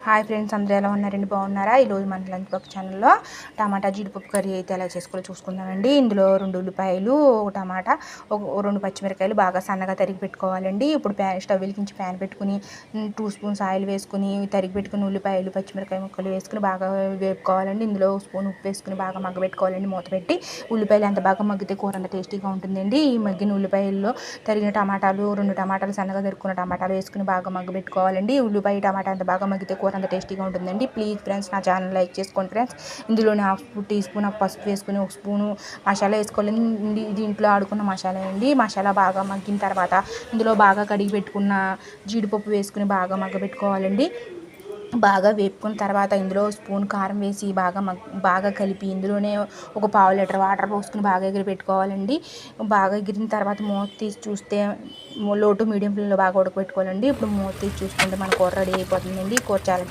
Hi friends, అందరూ ఎలా ఉన్నారండి? బాగున్నారా? ఈరోజు మన లంచ్ బాక్స్ ఛానల్లో టమాటా జీడిపప్పు కర్రీ అయితే ఎలా చేసుకోవాలో చూసుకుందామండి. ఇందులో 2 ఉల్లిపాయలు, ఒక టమాటా, ఒక 2 పచ్చిమిరకాయలు బాగా సన్నగా తరిగి పెట్టుకోవాలండి. ఇప్పుడు స్టవ్ వెలిగించి ప్యాన్ పెట్టుకుని 2 స్పూన్స్ ఆయిల్ వేసుకుని తరిగి పెట్టుకుని ఉల్లిపాయలు, పచ్చిమిరకాయ ముక్కలు వేసుకుని బాగా వేపుకోవాలండి. ఇందులో స్పూన్ ఉప్పు వేసుకుని బాగా మగ్గబెట్టుకోవాలండి. మూత పెట్టి ఉల్లిపాయలు ఎంత బాగా మగ్గితే కూర అంత టేస్టీగా ఉంటుందండి. ఈ మగ్గిన ఉల్లిపాయల్లో తరిగిన టమాటాలు, 2 టమాటాలు సన్నగా తరుక్కున్న టమాటాలు వేసుకుని బాగా మగ్గబెట్టుకోవాలండి. ఉల్లిపాయ టమాటా అంత బాగా మగ్గితే కూర అంత టేస్టీగా ఉంటుందండి. ప్లీజ్ ఫ్రెండ్స్, నా ఛానల్ లైక్ చేసుకోండి ఫ్రెండ్స్. ఇందులోనే హాఫ్ టీ స్పూన్ పసుపు వేసుకుని, ఒక స్పూను మసాలా వేసుకోవాలండి. దీంట్లో ఆడుకున్న మసాలా అండి. మసాలా బాగా మగ్గిన తర్వాత ఇందులో బాగా కడిగి పెట్టుకున్న జీడిపప్పు వేసుకుని బాగా మగ్గబెట్టుకోవాలండి. బాగా వేపుకున్న తర్వాత ఇందులో స్పూన్ కారం వేసి బాగా కలిపి ఇందులోనే ఒక పావు లీటర్ వాటర్ పోసుకుని బాగా ఎగిరి పెట్టుకోవాలండి. బాగా ఎగిరిన తర్వాత మూత తీసి చూస్తే లో టు మీడియం ఫ్లేమ్లో బాగా ఉడకబెట్టుకోవాలండి. ఇప్పుడు మూత తీసి చూసుకుంటే మన కూర రెడీ అయిపోతుందండి. కూర చాలా